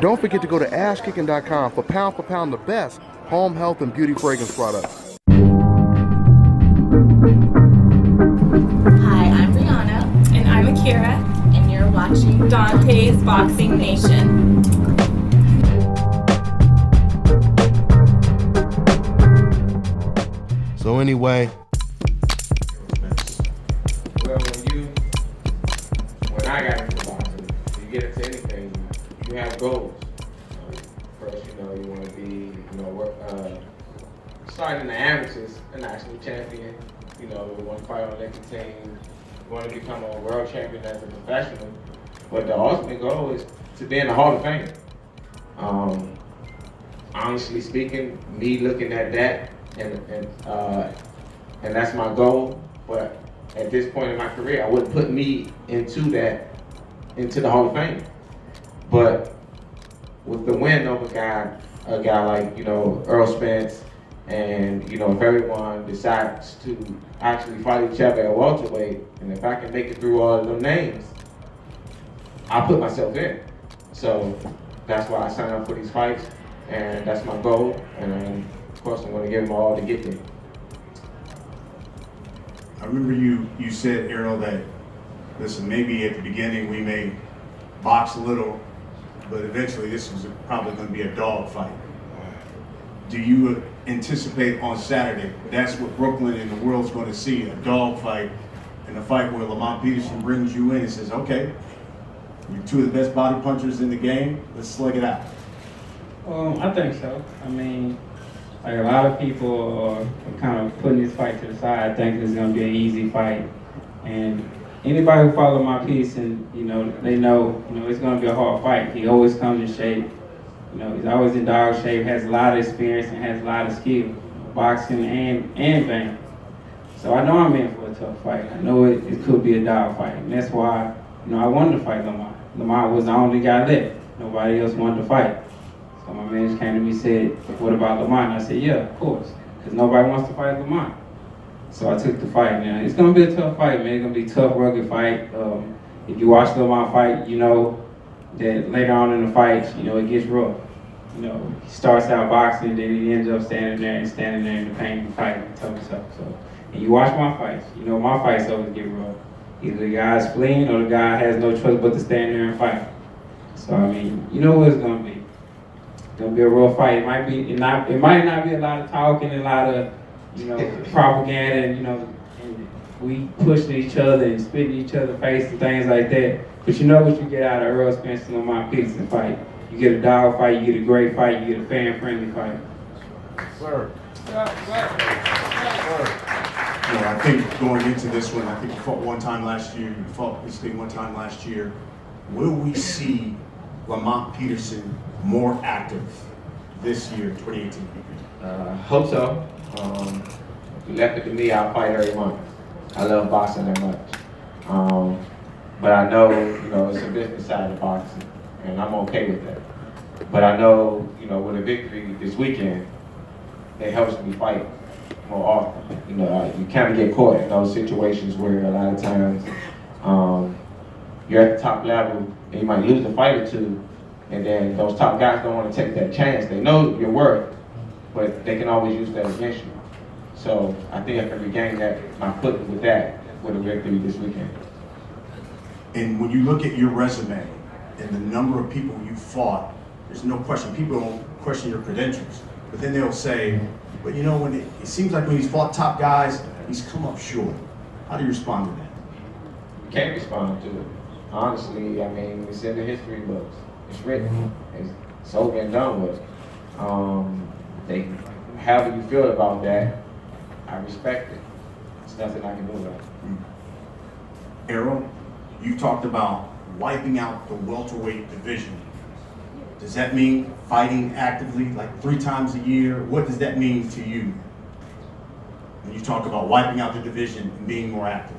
Don't forget to go to asskicking.com for pound the best home health and beauty fragrance products. Hi, I'm Brianna. And I'm Akira. And you're watching Dante's Boxing Nation. So anyway, Well, when I got into boxing, you get into anything, you have goals. First, you want to be, starting in the amateurs, a national champion. You want to fight on Olympic team. You want to become a world champion as a professional. But the ultimate goal is to be in the Hall of Fame. Honestly speaking, me looking at that, and that's my goal. But at this point in my career, I wouldn't put me into the Hall of Fame. But with the win over a guy like Errol Spence, and if everyone decides to actually fight each other at welterweight, and if I can make it through all of them names, I'll put myself in. So that's why I signed up for these fights, and that's my goal. And of course, I'm going to give them all to get there. I remember you said, Errol, that, listen, maybe at the beginning we may box a little, but eventually this was probably going to be a dog fight. Do you anticipate on Saturday that's what Brooklyn and the world's going to see, a dog fight, and a fight where Lamont Peterson brings you in and says, okay, you're two of the best body punchers in the game, let's slug it out? I think so. I mean, like a lot of people are kind of putting this fight to the side. I think it's going to be an easy fight. And anybody who follows my piece, and they know, it's going to be a hard fight. He always comes in shape. He's always in dog shape, has a lot of experience, and has a lot of skill, boxing and bang. So I know I'm in for a tough fight. I know it could be a dog fight, and that's why, I wanted to fight Lamont. Lamont was the only guy left. Nobody else wanted to fight. So my man came to me and said, what about Lamont? And I said, yeah, of course, because nobody wants to fight Lamont. So I took the fight. Now, it's going to be a tough fight, man. It's going to be a tough, rugged fight. If you watch Lamont fight, you know that later on in the fight, it gets rough. He starts out boxing, then he ends up standing there in the pain and fighting and tough stuff. So, and you watch my fights, my fights always get rough. Either the guy's fleeing or the guy has no choice but to stand there and fight. So I mean, you know what it's gonna be. It's gonna be a real fight. It might not be a lot of talking and a lot of, propaganda and we pushing each other and spitting each other's face and things like that. But you know what you get out of Errol Spence and Lamont Peterson fight. You get a dog fight, you get a great fight, you get a fan-friendly fight. sir. I think going into this one, I think you fought one time last year, you fought this thing one time last year. Will we see Lamont Peterson more active this year, 2018? Hope so. If you left it to me, I'll fight every month. I love boxing that much. But I know, it's a business side of boxing, and I'm okay with that. But I know, with a victory this weekend, it helps me fight more often. You kind of get caught in those situations where a lot of times you're at the top level and you might lose a fight or two, and then those top guys don't want to take that chance. They know your worth, but they can always use that against you. So I think I can regain my footing with that with a victory this weekend. And when you look at your resume and the number of people you fought, there's no question, people don't question your credentials, but then they'll say, but when it seems like when he's fought top guys, he's come up short. How do you respond to that? You can't respond to it. Honestly, I mean, it's in the history books. It's written. It's over and done with. However you feel about that, I respect it. There's nothing I can do about it. Errol, you talked about wiping out the welterweight division. Does that mean fighting actively, like 3 times a year? What does that mean to you when you talk about wiping out the division and being more active?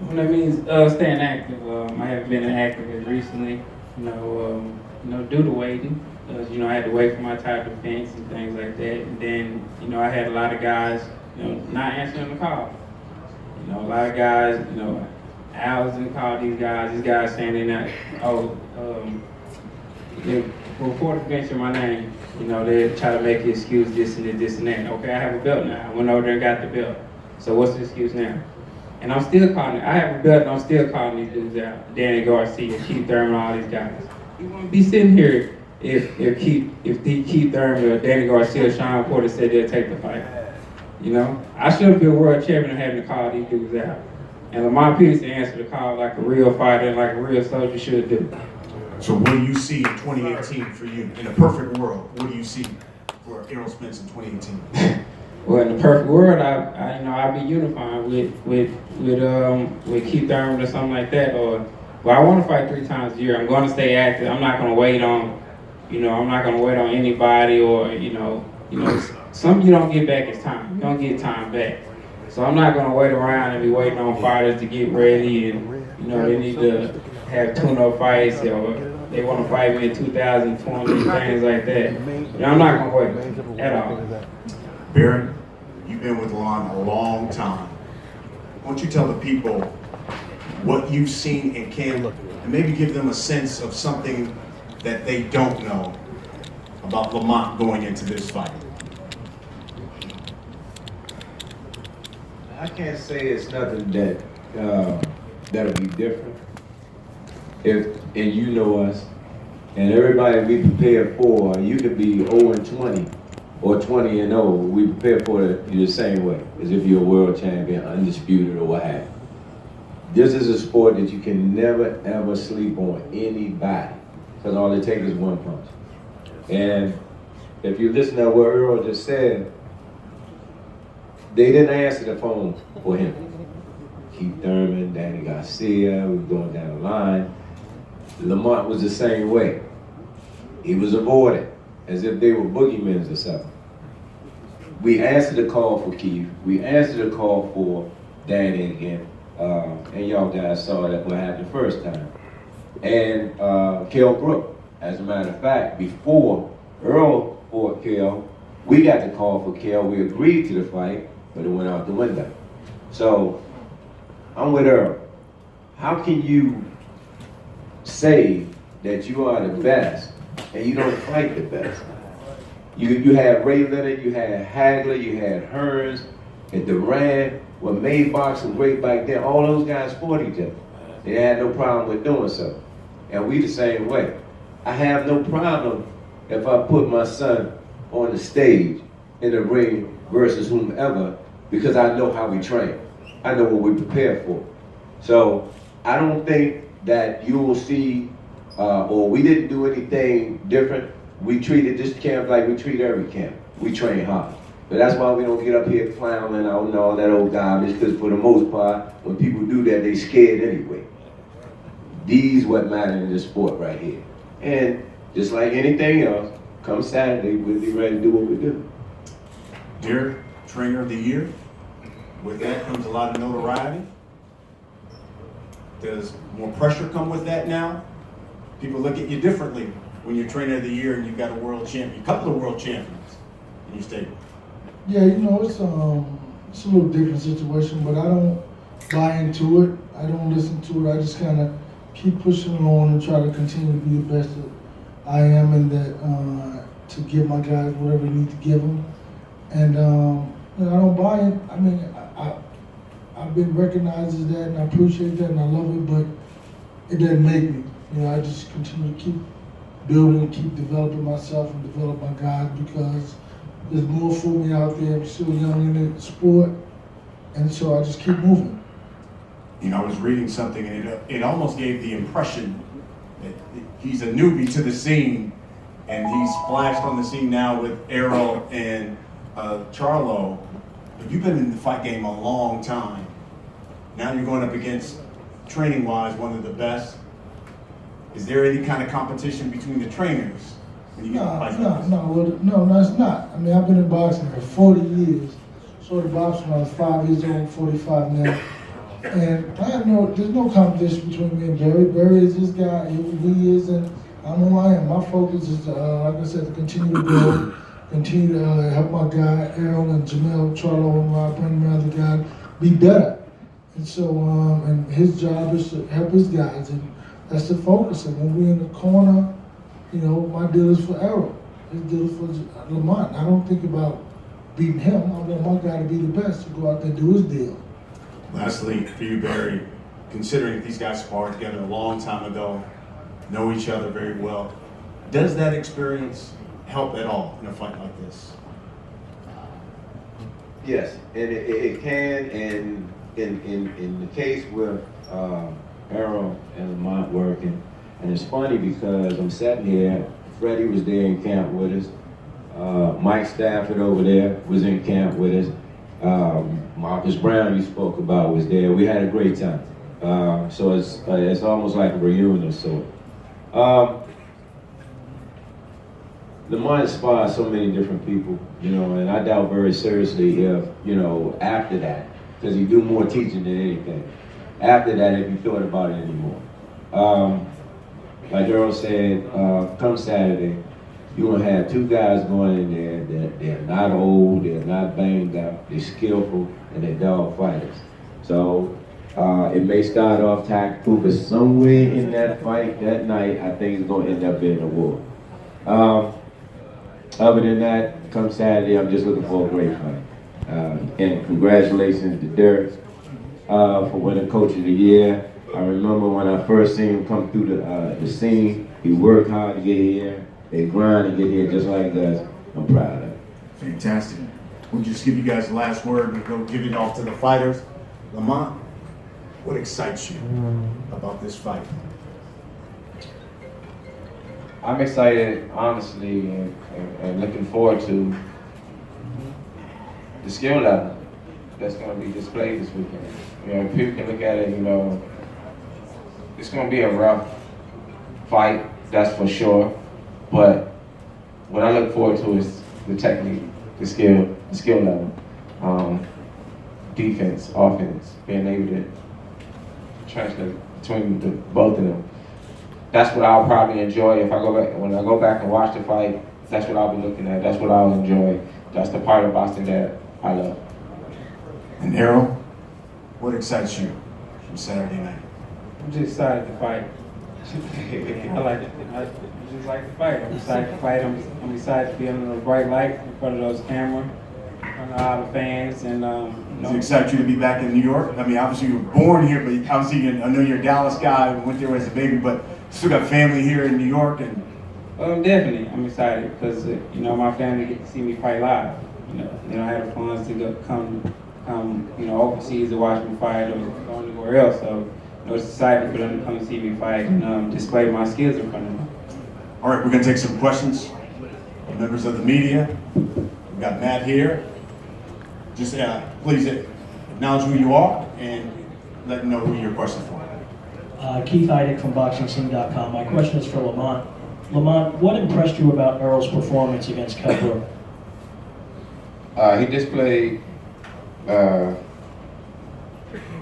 Well, that means staying active. I haven't been active as recently, due to waiting. I had to wait for my type of defense and things like that. And then, I had a lot of guys, not answering the call. A lot of guys, Al was in the call, these guys saying they're not, before they mention my name, you know, they try to make an excuse this and that. Okay, I have a belt now. I went over there and got the belt. So what's the excuse now? And I'm still calling. I have a belt and I'm still calling these dudes out. Danny Garcia, Keith Thurman, all these guys. You wouldn't be sitting here if Keith Thurman or Danny Garcia or Sean Porter said they'll take the fight. You know? I should be a world champion having to call these dudes out. And Lamont Peterson answered the call like a real fighter and like a real soldier should do. So what do you see in 2018 for you? In a perfect world, what do you see for Errol Spence in 2018? Well, in the perfect world, I'd be unified with Keith Thurman or something like that. Or, well, I want to fight 3 times a year. I'm going to stay active. I'm not going to wait on, I'm not going to wait on anybody or, something you don't get back is time. You don't get time back. So I'm not going to wait around and be waiting on fighters to get ready and, they need to have tune-up fights or they want to fight me in 2020, things like that. I'm not going to wait at all. Barry, you've been with Lamont a long time. Why don't you tell the people what you've seen in camp and maybe give them a sense of something that they don't know about Lamont going into this fight? I can't say it's nothing that that'll be different. And you know us, and everybody we prepare for, you could be 0-20 or 20-0. We prepare for it the same way, as if you're a world champion, undisputed or what have you. This is a sport that you can never ever sleep on anybody, because all it takes is one punch. And if you listen to what Errol just said, they didn't answer the phone for him. Keith Thurman, Danny Garcia, we were going down the line. Lamont was the same way. He was avoided, as if they were boogeymen or something. We answered the call for Keith. We answered the call for Danny again. And y'all guys saw that what happened the first time. And Kell Brook, as a matter of fact, before Errol fought Kell, we got the call for Kell. We agreed to the fight, but it went out the window. So I'm with Errol. How can you say that you are the best and you don't fight the best? You had Ray Leonard, you had Hagler, you had Hearns, and Durant. What made boxing great back then, all those guys fought each other. They had no problem with doing so. And we the same way. I have no problem if I put my son on the stage in the ring versus whomever, because I know how we train. I know what we prepare for. So I don't think that you will see, or we didn't do anything different. We treated this camp like we treat every camp. We train hard. But that's why we don't get up here clowning out and all that old garbage, because for the most part, when people do that, they scared anyway. These what matter in this sport right here. And just like anything else, come Saturday, we'll be ready to do what we do. Dear Trainer of the Year, with that comes a lot of notoriety. Does more pressure come with that now? People look at you differently when you're Trainer of the Year and you've got a world champion, a couple of world champions in your stable. Yeah, it's a little different situation, but I don't buy into it. I don't listen to it. I just kind of keep pushing along and try to continue to be the best that I am, and that to give my guys whatever they need to give them. And I don't buy it. I mean, I've been recognized as that, and I appreciate that, and I love it, but it doesn't make me. I just continue to keep building, keep developing myself and develop my guys, because there's more for me out there. I'm still young in the sport, and so I just keep moving. I was reading something, and it almost gave the impression that he's a newbie to the scene, and he's splashed on the scene now with Errol and Charlo. But you've been in the fight game a long time. Now you're going up against, training-wise, one of the best. Is there any kind of competition between the trainers when you get to fight? No, it's not. I mean, I've been in boxing for 40 years. Started boxing when I was 5 years old, 45 now. And there's no competition between me and Barry. Barry is this guy, who he is, and I'm who I am. My focus is to, like I said, to continue to grow, continue to help my guy, Errol and Jamel, Charlo, and Rob, and my other guy, be better. And so, and his job is to help his guys, and that's the focus. And when we're in the corner, You know, my deal is for Errol. His deal is for Lamont. I don't think about beating him. I want my guy to be the best, to go out there and do his deal. Lastly, for you, Barry, considering that these guys sparred together a long time ago, know each other very well, does that experience help at all in a fight like this? Yes, and it can, and in the case with Errol and Lamont working, and it's funny because I'm sitting here, Freddie was there in camp with us, Mike Stafford over there was in camp with us, Marcus Brown you spoke about was there. We had a great time. So it's almost like a reunion or so. Lamont inspires so many different people, you know, and I doubt very seriously if, you know, after that, because he do more teaching than anything, after that if he thought about it anymore. Like Errol said, come Saturday, you're gonna have two guys going in there that they're not old, they're not banged up, they're skillful, and they're dog fighters. So it may start off tactical, but somewhere in that fight that night, I think it's gonna end up being a war. Other than that, come Saturday, I'm just looking for a great fight. And congratulations to Derek for winning Coach of the Year. I remember when I first seen him come through the scene, he worked hard to get here. They grind to get here just like us. I'm proud of it. Fantastic. We'll just give you guys the last word and go give it off to the fighters. Lamont, what excites you about this fight? I'm excited, honestly, and looking forward to the skill level that's going to be displayed this weekend. You know, people can look at it, you know, it's going to be a rough fight, that's for sure. But what I look forward to is the technique, the skill level, defense, offense, being able to translate between both of them. That's what I'll probably enjoy if I go back. When I go back and watch the fight, that's what I'll be looking at. That's what I'll enjoy. That's the part of boxing that I love. And Errol, what excites you from Saturday night? I'm just excited to fight. I just like to fight. I'm excited to fight. I'm excited to be under the bright light in front of those cameras, in front of all the fans, and Does it excite you to be back in New York? I mean, obviously you were born here, but obviously I know you're a Dallas guy, went there as a baby, but still got family here in New York. And definitely, I'm excited because you know, my family get to see me fight live. You know, they don't have the funds to go come you know, overseas to watch me fight or go anywhere else. So you know, it's exciting for them to come and see me fight and display my skills in front of them. all right, we're gonna take some questions from members of the media. We've got Matt here. Just please acknowledge who you are and let them know who your question's for. Keith Heidick from BoxingScene.com. My question is for Lamont. Lamont, what impressed you about Errol's performance against Cutler? He displayed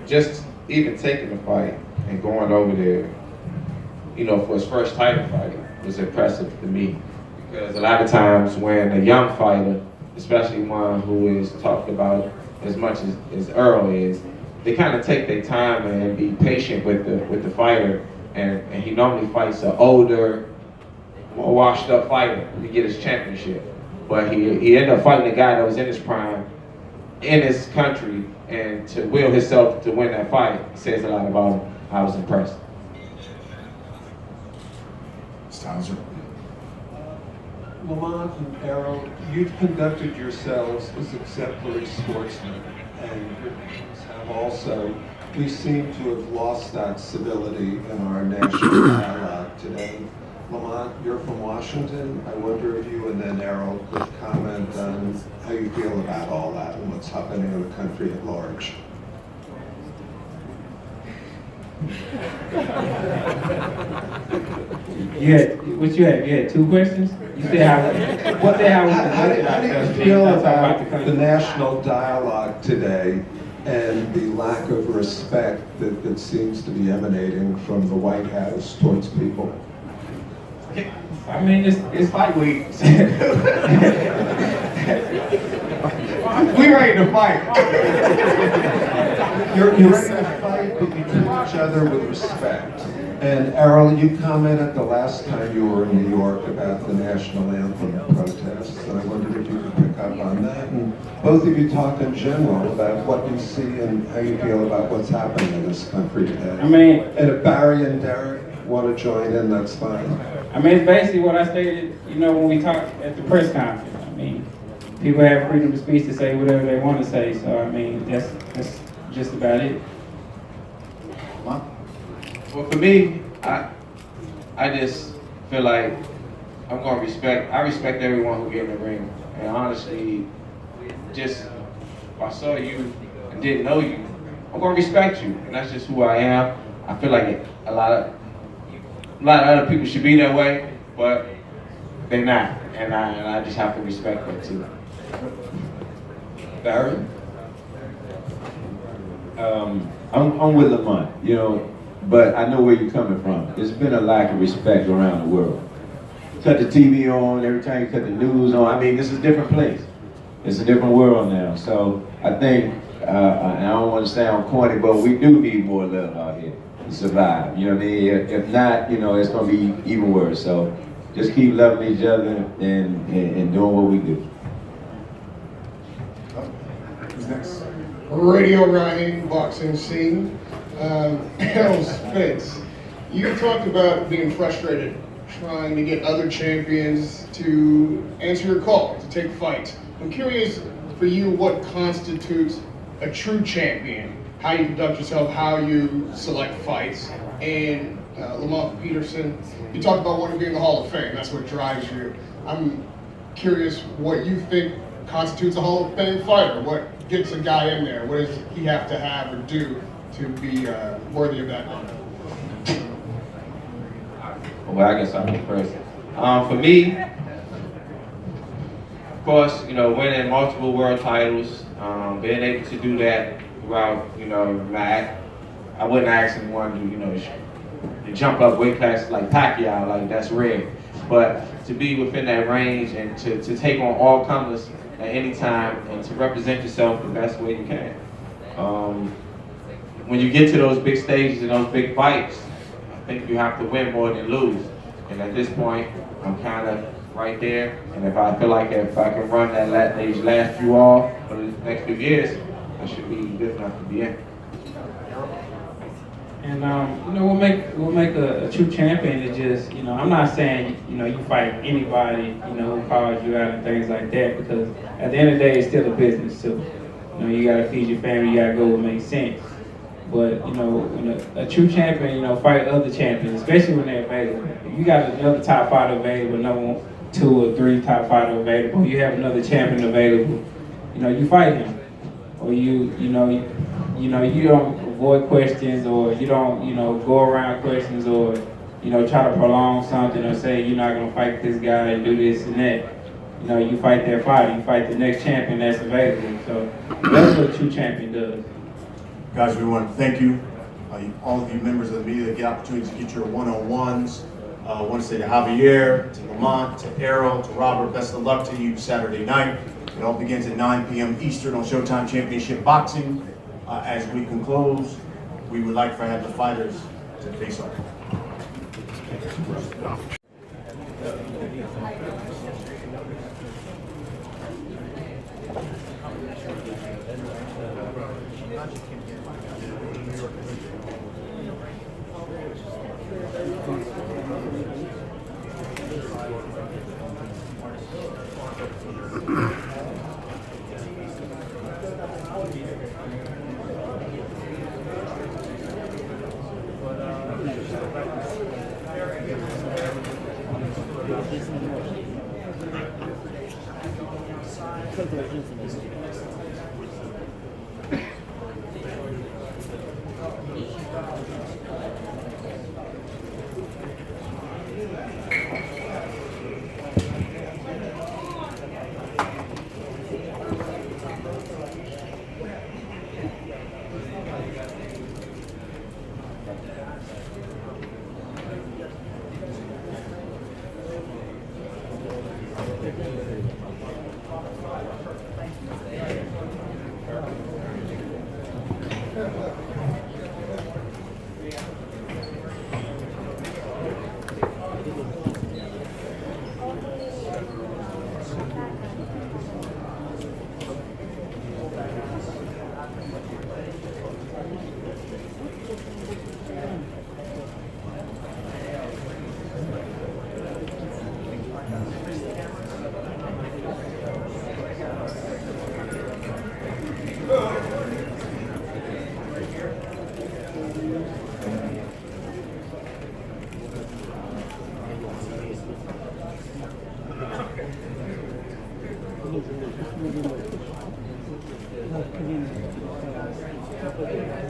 just even taking the fight and going over there, you know, for his first title fight was impressive to me. Because a lot of times when a young fighter, especially one who is talked about as much as Errol is, they kind of take their time and be patient with the fighter, and he normally fights an older, more washed up fighter to get his championship. But he ended up fighting a guy that was in his prime, in his country, and to will himself to win that fight says a lot about him. I was impressed. Styles. Lamont and Errol, you've conducted yourselves as exemplary sportsmen, and your teams have also. We seem to have lost that civility in our national dialogue today. Lamont, you're from Washington. I wonder if you and then Errol could comment on how you feel about all that and what's happening in the country at large. You had two questions? You said how we conducted How do you ourselves. feel That's about the the country. national dialogue today and the lack of respect that seems to be emanating from the White House towards people? I mean, it's Fight week. We ready to fight. You're ready to fight, but you treat each other with respect. And Errol, you commented the last time you were in New York about the national anthem protests, and I wondered if you could pick up on that. And both of you talked in general about what you see and how you feel about what's happening in this country today. I mean, and if Barry and Derek want to join in, that's fine. I mean, it's basically what I stated, you know, when we talked at the press conference. I mean, people have freedom of speech to say whatever they want to say, so I mean, that's just about it. Well, for me, I just feel like I respect everyone who get in the ring. And honestly, just if I saw you and didn't know you, I'm gonna respect you, and that's just who I am. I feel like a lot of other people should be that way, but they're not, and I just have to respect that too. Barry? I'm with Lamont, you know, but I know where you're coming from. There's been a lack of respect around the world. Cut the TV on, every time you cut the news on, I mean, this is a different place. It's a different world now. So I think, and I don't want to sound corny, but we do need more love out here to survive. You know what I mean? If not, you know, it's going to be even worse. So just keep loving each other and doing what we do. Who's next? Radio Ryan, boxing scene. Errol Spence, you talked about being frustrated, trying to get other champions to answer your call, to take fights. I'm curious for you what constitutes a true champion, how you conduct yourself, how you select fights. And Lamont, Peterson, you talked about wanting to be in the Hall of Fame, that's what drives you. I'm curious what you think constitutes a Hall of Fame fighter, what gets a guy in there, what does he have to have or do to be worthy of that honor? Well, I guess I'll go first. For me, of course, you know, winning multiple world titles, being able to do that throughout, you know, I wouldn't ask anyone to, you know, to jump up weight classes like Pacquiao, like that's rare. But to be within that range and to take on all comers at any time and to represent yourself the best way you can. When you get to those big stages and those big fights, I think you have to win more than lose. And at this point, I'm kind of right there. And if I feel like if I can run these last few off for the next few years, I should be good enough to be in. And you know, we'll make a true champion is just, you know, I'm not saying, you know, you fight anybody, you know, who calls you out and things like that, because at the end of the day, it's still a business too. You know, you gotta feed your family, you gotta go what makes sense. But, you know, when a true champion, you know, fight other champions, especially when they're available. If you got another top fighter available, another 2 or 3 top fighter available, you have another champion available, you know, you fight him. Or you don't avoid questions, or you don't, you know, go around questions, or, you know, try to prolong something or say you're not gonna fight this guy and do this and that. You know, you fight that fight, you fight the next champion that's available. So that's what a true champion does. Guys, we want to thank you. All of you members of the media, the opportunity to get your one-on-ones. I want to say to Javier, to Lamont, to Errol, to Robert, best of luck to you Saturday night. It all begins at 9 p.m. Eastern on Showtime Championship Boxing. As we conclude, we would like to have the fighters to face off. Okay.